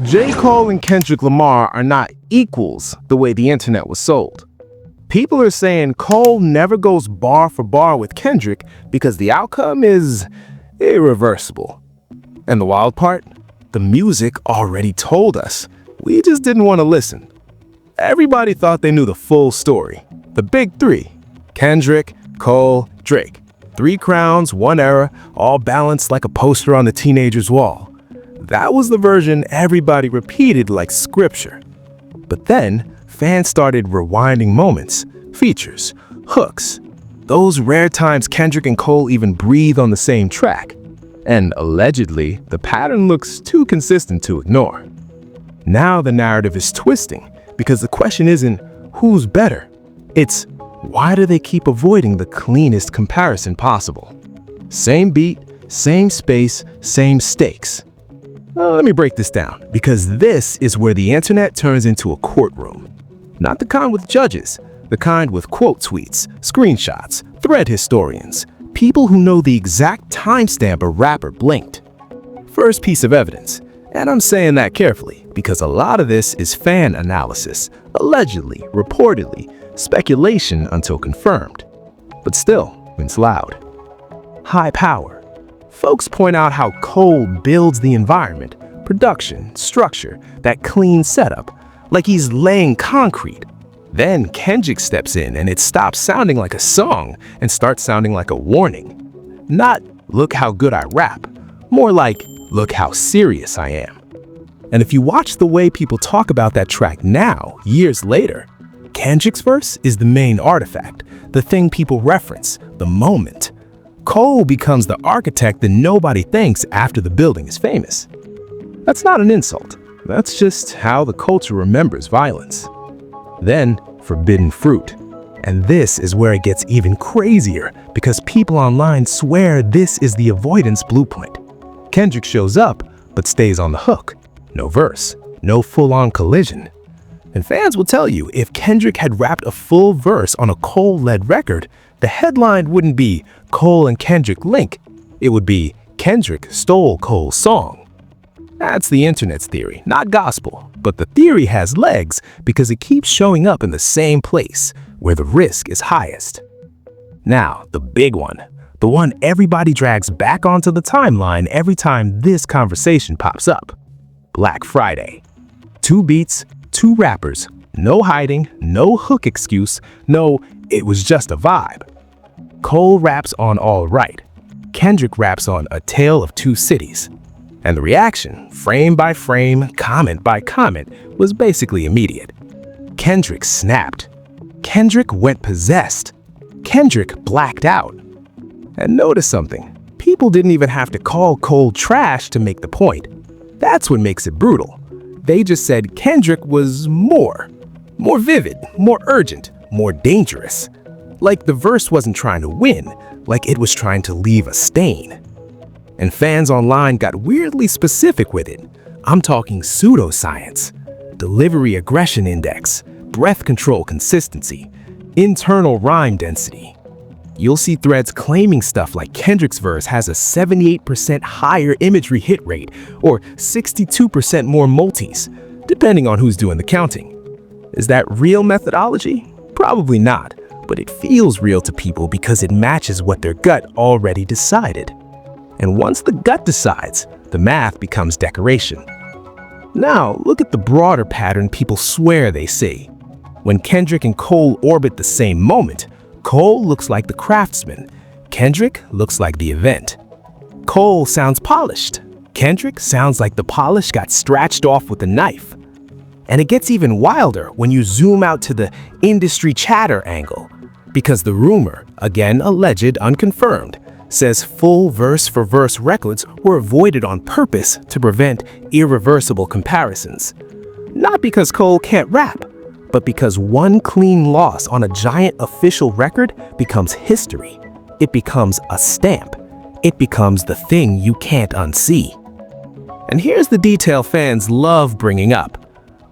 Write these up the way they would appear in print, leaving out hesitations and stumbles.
J. Cole and Kendrick Lamar are not equals the way the internet was sold. People are saying Cole never goes bar for bar with Kendrick because the outcome is irreversible. And the wild part? The music already told us. We just didn't want to listen. Everybody thought they knew the full story. The big three: Kendrick, Cole, Drake. 3 crowns, 1 era, all balanced like a poster on the teenager's wall. That was the version everybody repeated like scripture. But then, fans started rewinding moments, features, hooks. Those rare times Kendrick and Cole even breathe on the same track. And allegedly, the pattern looks too consistent to ignore. Now the narrative is twisting, because the question isn't who's better. It's why do they keep avoiding the cleanest comparison possible? Same beat, same space, same stakes. Let me break this down, because this is where the internet turns into a courtroom. Not the kind with judges, the kind with quote tweets, screenshots, thread historians, people who know the exact timestamp a rapper blinked. First piece of evidence, and I'm saying that carefully, because a lot of this is fan analysis, allegedly, reportedly, speculation until confirmed. But still, it's loud. HiiiPower. Folks point out how Cole builds the environment, production, structure, that clean setup, like he's laying concrete. Then Kendrick steps in and it stops sounding like a song and starts sounding like a warning. Not, look how good I rap, more like, look how serious I am. And if you watch the way people talk about that track now, years later, Kendrick's verse is the main artifact, the thing people reference, the moment. Cole becomes the architect that nobody thanks after the building is famous. That's not an insult. That's just how the culture remembers violence. Then, forbidden fruit. And this is where it gets even crazier, because people online swear this is the avoidance blueprint. Kendrick shows up, but stays on the hook. No verse, no full-on collision. And fans will tell you, if Kendrick had rapped a full verse on a Cole-led record, the headline wouldn't be Cole and Kendrick link. It would be Kendrick stole Cole's song. That's the internet's theory, not gospel. But the theory has legs because it keeps showing up in the same place, where the risk is highest. Now, the big one. The one everybody drags back onto the timeline every time this conversation pops up. Black Friday. 2 beats, 2 rappers, no hiding, no hook excuse, no, it was just a vibe. Cole raps on All Right. Kendrick raps on A Tale of Two Cities. And the reaction, frame by frame, comment by comment, was basically immediate. Kendrick snapped. Kendrick went possessed. Kendrick blacked out. And notice something. People didn't even have to call Cole trash to make the point. That's what makes it brutal. They just said Kendrick was more vivid, more urgent, more dangerous. Like the verse wasn't trying to win, like it was trying to leave a stain. And fans online got weirdly specific with it. I'm talking pseudoscience, delivery aggression index, breath control consistency, internal rhyme density. You'll see threads claiming stuff like Kendrick's verse has a 78% higher imagery hit rate or 62% more multis, depending on who's doing the counting. Is that real methodology? Probably not, but it feels real to people because it matches what their gut already decided. And once the gut decides, the math becomes decoration. Now, look at the broader pattern people swear they see. When Kendrick and Cole orbit the same moment, Cole looks like the craftsman. Kendrick looks like the event. Cole sounds polished. Kendrick sounds like the polish got scratched off with a knife. And it gets even wilder when you zoom out to the industry chatter angle. Because the rumor, again alleged, unconfirmed, says full verse-for-verse records were avoided on purpose to prevent irreversible comparisons. Not because Cole can't rap, but because one clean loss on a giant official record becomes history. It becomes a stamp. It becomes the thing you can't unsee. And here's the detail fans love bringing up.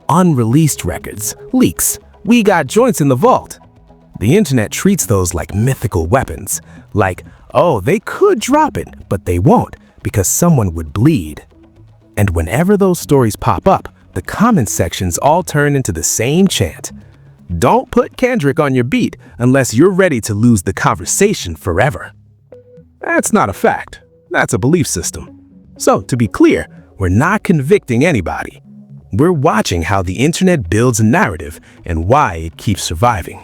Unreleased records, leaks, we got joints in the vault. The internet treats those like mythical weapons, like, oh, they could drop it, but they won't because someone would bleed. And whenever those stories pop up, the comment sections all turn into the same chant. Don't put Kendrick on your beat unless you're ready to lose the conversation forever. That's not a fact. That's a belief system. So, to be clear, we're not convicting anybody. We're watching how the internet builds a narrative and why it keeps surviving.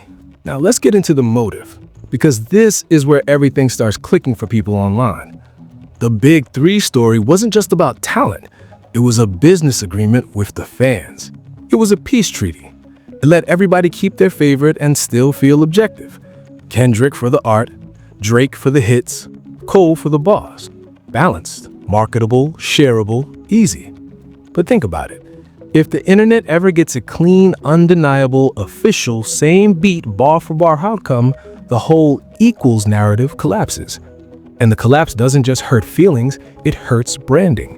Now, let's get into the motive, because this is where everything starts clicking for people online. The Big Three story wasn't just about talent. It was a business agreement with the fans. It was a peace treaty. It let everybody keep their favorite and still feel objective. Kendrick for the art, Drake for the hits, Cole for the boss. Balanced, marketable, shareable, easy. But think about it. If the internet ever gets a clean, undeniable, official, same beat, bar for bar outcome, the whole equals narrative collapses. And the collapse doesn't just hurt feelings, it hurts branding.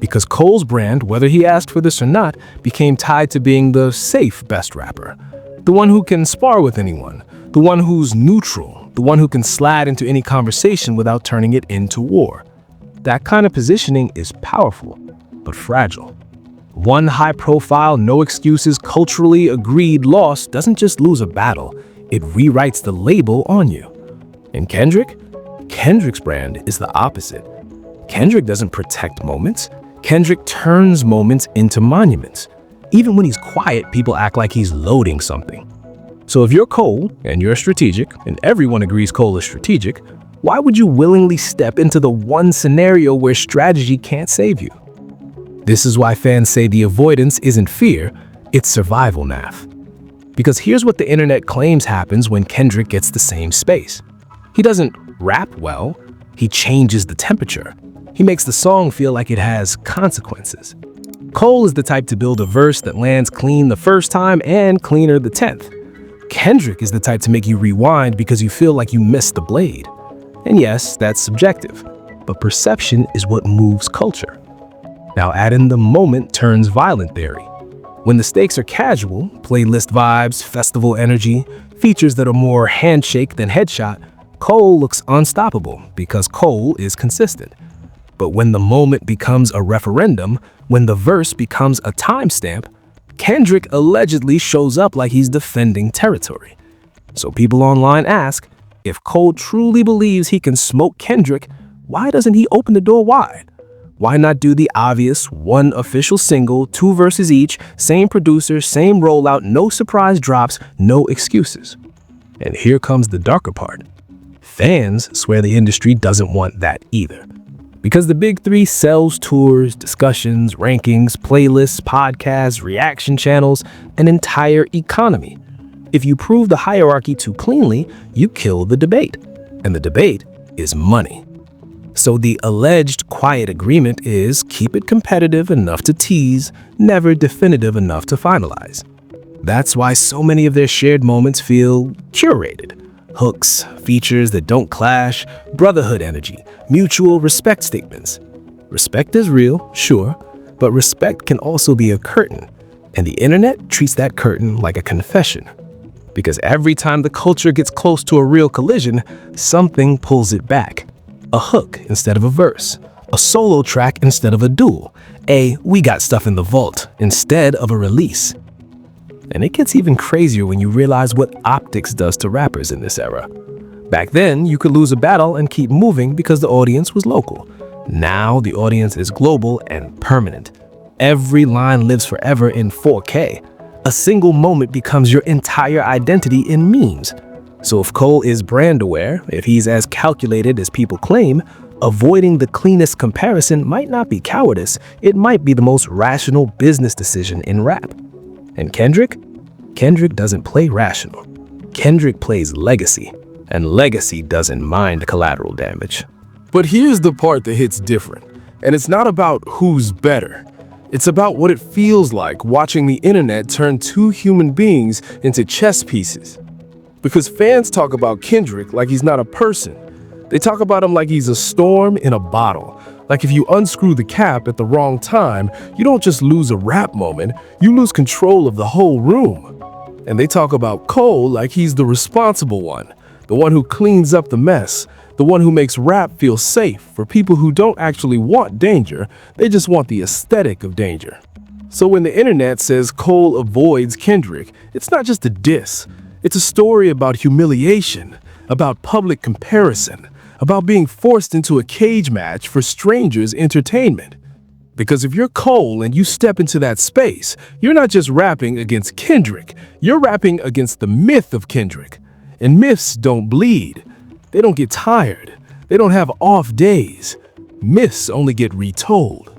Because Cole's brand, whether he asked for this or not, became tied to being the safe best rapper. The one who can spar with anyone. The one who's neutral. The one who can slide into any conversation without turning it into war. That kind of positioning is powerful, but fragile. One high-profile, no excuses, culturally agreed loss doesn't just lose a battle, it rewrites the label on you. And Kendrick's brand is the opposite. Kendrick doesn't protect moments. Kendrick turns moments into monuments. Even when he's quiet, people act like he's loading something. So if you're Cole, and you're strategic, and everyone agrees Cole is strategic, why would you willingly step into the one scenario where strategy can't save you? This is why fans say the avoidance isn't fear, it's survival math. Because here's what the internet claims happens when Kendrick gets the same space. He doesn't rap well, he changes the temperature. He makes the song feel like it has consequences. Cole is the type to build a verse that lands clean the first time and cleaner the 10th. Kendrick is the type to make you rewind because you feel like you missed the blade. And yes, that's subjective, but perception is what moves culture. Now add in the moment turns violent theory. When the stakes are casual, playlist vibes, festival energy, features that are more handshake than headshot, Cole looks unstoppable because Cole is consistent. But when the moment becomes a referendum, when the verse becomes a timestamp, Kendrick allegedly shows up like he's defending territory. So people online ask, if Cole truly believes he can smoke Kendrick, why doesn't he open the door wide? Why not do the obvious one official single, 2 verses each, same producer, same rollout, no surprise drops, no excuses? And here comes the darker part. Fans swear the industry doesn't want that either. Because the Big Three sells tours, discussions, rankings, playlists, podcasts, reaction channels, an entire economy. If you prove the hierarchy too cleanly, you kill the debate. And the debate is money. So the alleged quiet agreement is keep it competitive enough to tease, never definitive enough to finalize. That's why so many of their shared moments feel curated. Hooks, features that don't clash, brotherhood energy, mutual respect statements. Respect is real, sure, but respect can also be a curtain, and the internet treats that curtain like a confession. Because every time the culture gets close to a real collision, something pulls it back. A hook instead of a verse, a solo track instead of a duel, a "we got stuff in the vault" instead of a release. And it gets even crazier when you realize what optics does to rappers in this era. Back then, you could lose a battle and keep moving because the audience was local. Now, the audience is global and permanent. Every line lives forever in 4K. A single moment becomes your entire identity in memes. So if Cole is brand aware, if he's as calculated as people claim, avoiding the cleanest comparison might not be cowardice, it might be the most rational business decision in rap. And Kendrick doesn't play rational. Kendrick plays legacy, and legacy doesn't mind collateral damage. But here's the part that hits different, and it's not about who's better. It's about what it feels like watching the internet turn two human beings into chess pieces. Because fans talk about Kendrick like he's not a person. They talk about him like he's a storm in a bottle. Like if you unscrew the cap at the wrong time, you don't just lose a rap moment, you lose control of the whole room. And they talk about Cole like he's the responsible one, the one who cleans up the mess, the one who makes rap feel safe for people who don't actually want danger, they just want the aesthetic of danger. So when the internet says Cole avoids Kendrick, it's not just a diss. It's a story about humiliation, about public comparison, about being forced into a cage match for strangers' entertainment. Because if you're Cole and you step into that space, you're not just rapping against Kendrick, you're rapping against the myth of Kendrick. And myths don't bleed. They don't get tired. They don't have off days. Myths only get retold.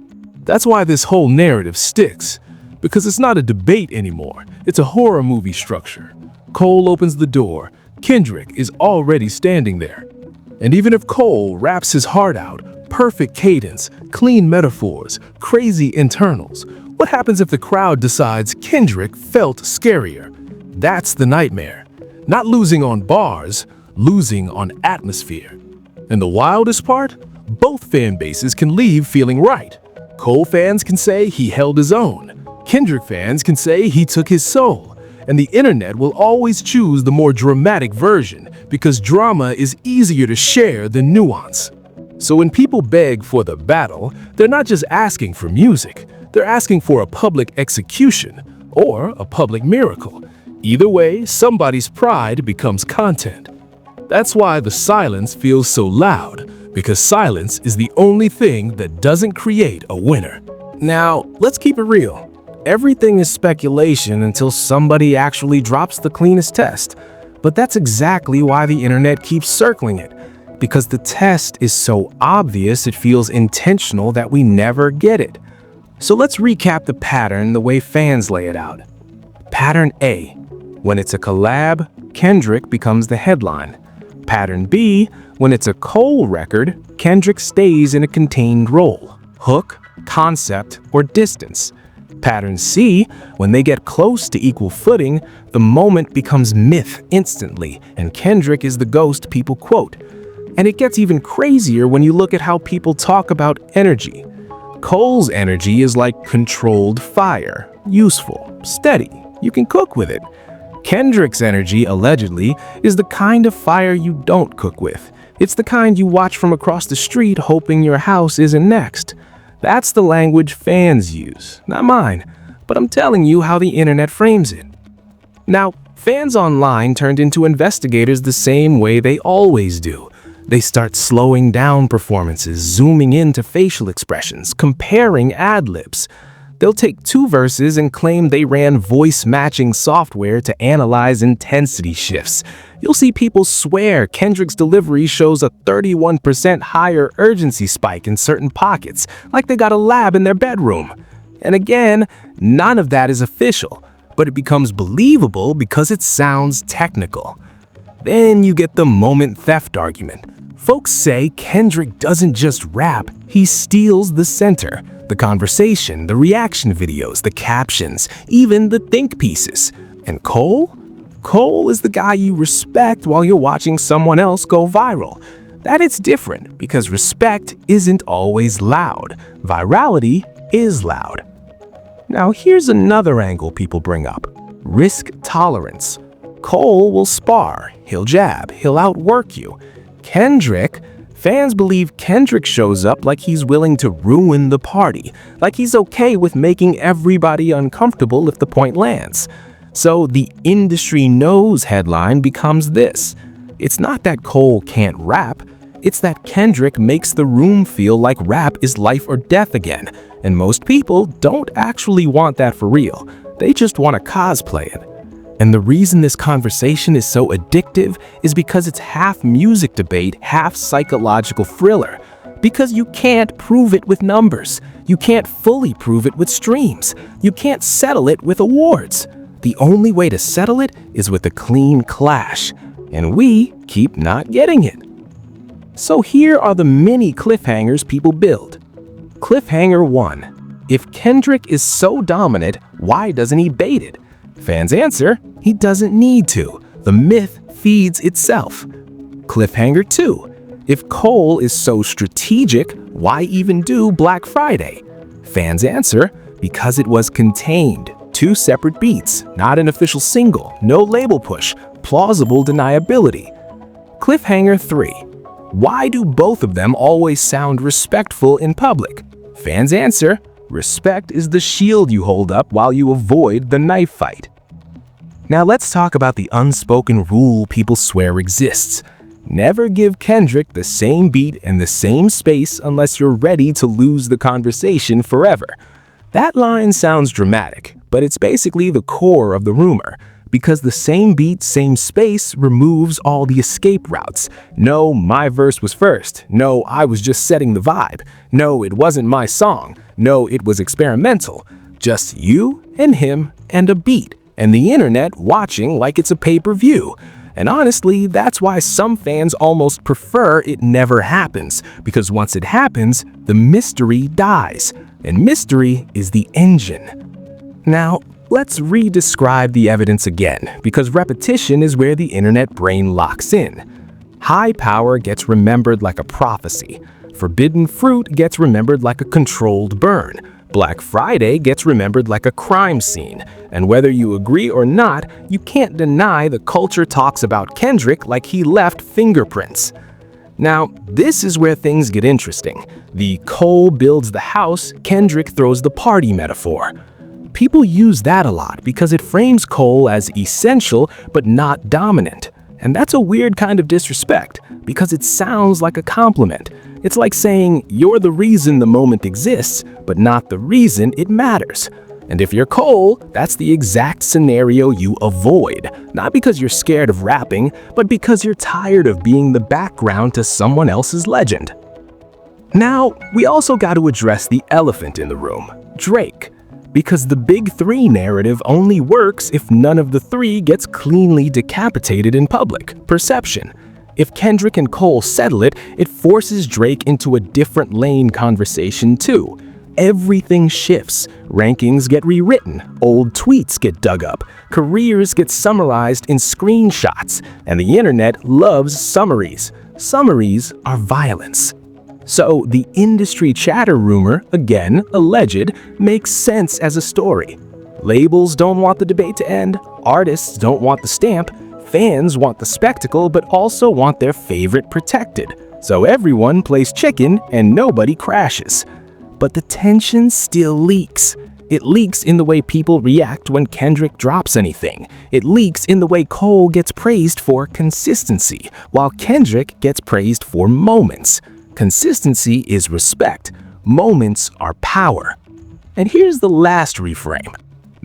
That's why this whole narrative sticks. Because it's not a debate anymore. It's a horror movie structure. Cole opens the door. Kendrick is already standing there. And even if Cole raps his heart out, perfect cadence, clean metaphors, crazy internals, what happens if the crowd decides Kendrick felt scarier? That's the nightmare. Not losing on bars, losing on atmosphere. And the wildest part? Both fan bases can leave feeling right. Cole fans can say he held his own. Kendrick fans can say he took his soul. And the internet will always choose the more dramatic version because drama is easier to share than nuance. So when people beg for the battle, they're not just asking for music. They're asking for a public execution or a public miracle. Either way, somebody's pride becomes content. That's why the silence feels so loud, because silence is the only thing that doesn't create a winner. Now, let's keep it real. Everything is speculation until somebody actually drops the cleanest test. But that's exactly why the internet keeps circling it. Because the test is so obvious it feels intentional that we never get it. So let's recap the pattern the way fans lay it out. Pattern A. When it's a collab, Kendrick becomes the headline. Pattern B. When it's a Cole record, Kendrick stays in a contained role. Hook, concept, or distance. Pattern C, when they get close to equal footing, the moment becomes myth instantly, and Kendrick is the ghost people quote. And it gets even crazier when you look at how people talk about energy. Cole's energy is like controlled fire, useful, steady, you can cook with it. Kendrick's energy, allegedly, is the kind of fire you don't cook with. It's the kind you watch from across the street hoping your house isn't next. That's the language fans use, not mine, but I'm telling you how the internet frames it. Now, fans online turned into investigators the same way they always do. They start slowing down performances, zooming into facial expressions, comparing ad-libs. They'll take two verses and claim they ran voice-matching software to analyze intensity shifts. You'll see people swear Kendrick's delivery shows a 31% higher urgency spike in certain pockets, like they got a lab in their bedroom. And again, none of that is official, but it becomes believable because it sounds technical. Then you get the moment theft argument. Folks say Kendrick doesn't just rap, he steals the center. The conversation, the reaction videos, the captions, even the think pieces. And Cole? Cole is the guy you respect while you're watching someone else go viral. That it's different because respect isn't always loud. Virality is loud. Now here's another angle people bring up. Risk tolerance. Cole will spar, he'll jab, he'll outwork you. Kendrick? Fans believe Kendrick shows up like he's willing to ruin the party, like he's okay with making everybody uncomfortable if the point lands. So the industry knows headline becomes this. It's not that Cole can't rap, it's that Kendrick makes the room feel like rap is life or death again. And most people don't actually want that for real. They just want to cosplay it. And the reason this conversation is so addictive is because it's half music debate, half psychological thriller. Because you can't prove it with numbers. You can't fully prove it with streams. You can't settle it with awards. The only way to settle it is with a clean clash. And we keep not getting it. So here are the mini cliffhangers people build. Cliffhanger 1. If Kendrick is so dominant, why doesn't he bait it? Fans answer, he doesn't need to. The myth feeds itself. Cliffhanger 2. If Cole is so strategic, why even do Black Friday? Fans answer, because it was contained. 2 separate beats, not an official single, no label push, plausible deniability. Cliffhanger 3. Why do both of them always sound respectful in public? Fans answer, respect is the shield you hold up while you avoid the knife fight. Now let's talk about the unspoken rule people swear exists. Never give Kendrick the same beat and the same space unless you're ready to lose the conversation forever. That line sounds dramatic, but it's basically the core of the rumor, because the same beat, same space removes all the escape routes. No, my verse was first. No, I was just setting the vibe. No, it wasn't my song. No, it was experimental. Just you and him and a beat, and the internet watching like it's a pay-per-view. And honestly, that's why some fans almost prefer it never happens, because once it happens, the mystery dies. And mystery is the engine. Now, let's re-describe the evidence again, because repetition is where the internet brain locks in. HiiiPower gets remembered like a prophecy. Forbidden fruit gets remembered like a controlled burn. Black Friday gets remembered like a crime scene. And whether you agree or not, you can't deny the culture talks about Kendrick like he left fingerprints. Now, this is where things get interesting. The Cole builds the house, Kendrick throws the party metaphor. People use that a lot because it frames Cole as essential but not dominant. And that's a weird kind of disrespect because it sounds like a compliment. It's like saying you're the reason the moment exists, but not the reason it matters. And if you're Cole, that's the exact scenario you avoid. Not because you're scared of rapping, but because you're tired of being the background to someone else's legend. Now, we also got to address the elephant in the room, Drake. Because the big three narrative only works if none of the three gets cleanly decapitated in public perception. If Kendrick and Cole settle it, it forces Drake into a different lane conversation too. Everything shifts. Rankings get rewritten, old tweets get dug up, careers get summarized in screenshots, and the internet loves summaries. Summaries are violence. So the industry chatter rumor, again alleged, makes sense as a story. Labels don't want the debate to end, artists don't want the stamp, fans want the spectacle but also want their favorite protected. So everyone plays chicken and nobody crashes. But the tension still leaks. It leaks in the way people react when Kendrick drops anything. It leaks in the way Cole gets praised for consistency, while Kendrick gets praised for moments. Consistency is respect. Moments are power. And here's the last reframe.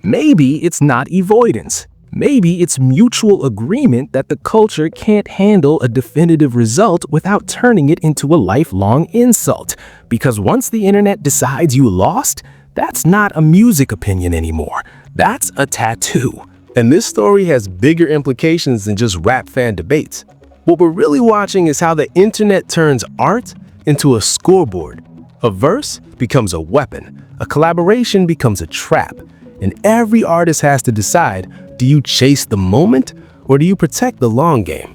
Maybe it's not avoidance. Maybe it's mutual agreement that the culture can't handle a definitive result without turning it into a lifelong insult. Because once the internet decides you lost, that's not a music opinion anymore. That's a tattoo. And this story has bigger implications than just rap fan debates. What we're really watching is how the internet turns art into a scoreboard. A verse becomes a weapon. A collaboration becomes a trap. And every artist has to decide, do you chase the moment or do you protect the long game?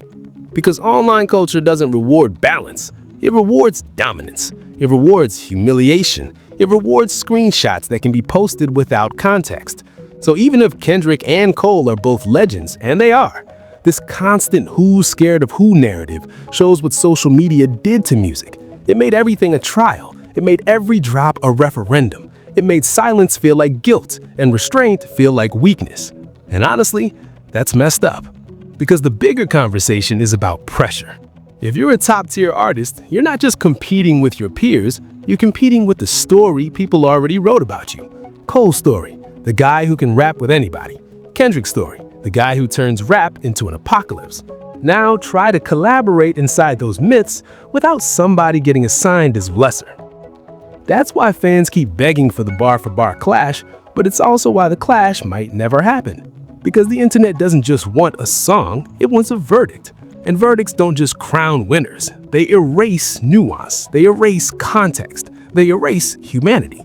Because online culture doesn't reward balance. It rewards dominance. It rewards humiliation. It rewards screenshots that can be posted without context. So even if Kendrick and Cole are both legends, and they are, this constant who's scared of who narrative shows what social media did to music. It made everything a trial. It made every drop a referendum. It made silence feel like guilt and restraint feel like weakness. And honestly, that's messed up. Because the bigger conversation is about pressure. If you're a top-tier artist, you're not just competing with your peers, you're competing with the story people already wrote about you. Cole's story, the guy who can rap with anybody. Kendrick's story, the guy who turns rap into an apocalypse. Now try to collaborate inside those myths without somebody getting assigned as lesser. That's why fans keep begging for the bar-for-bar clash, but it's also why the clash might never happen. Because the internet doesn't just want a song, it wants a verdict. And verdicts don't just crown winners. They erase nuance. They erase context. They erase humanity.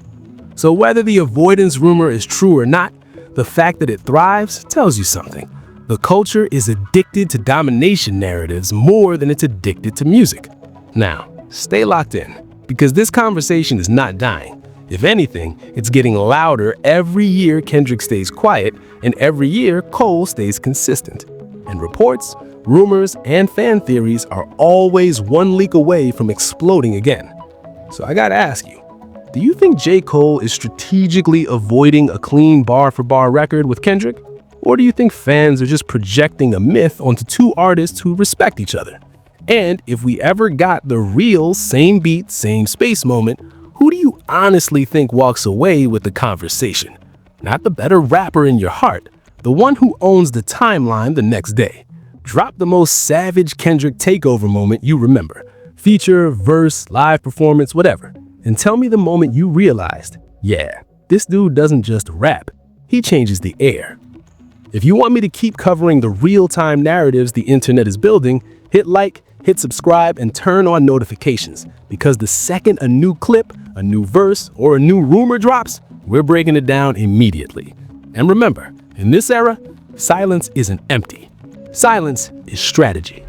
So whether the avoidance rumor is true or not, the fact that it thrives tells you something. The culture is addicted to domination narratives more than it's addicted to music. Now, stay locked in, because this conversation is not dying. If anything, it's getting louder every year Kendrick stays quiet, and every year Cole stays consistent. And reports Rumors and fan theories are always one leak away from exploding again. So I gotta ask you, do you think J. Cole is strategically avoiding a clean bar-for-bar record with Kendrick? Or do you think fans are just projecting a myth onto two artists who respect each other? And if we ever got the real same beat, same space moment, who do you honestly think walks away with the conversation? Not the better rapper in your heart, the one who owns the timeline the next day. Drop the most savage Kendrick takeover moment you remember. Feature, verse, live performance, whatever. And tell me the moment you realized, yeah, this dude doesn't just rap, he changes the air. If you want me to keep covering the real-time narratives the internet is building, hit like, hit subscribe, and turn on notifications. Because the second a new clip, a new verse, or a new rumor drops, we're breaking it down immediately. And remember, in this era, silence isn't empty. Silence is strategy.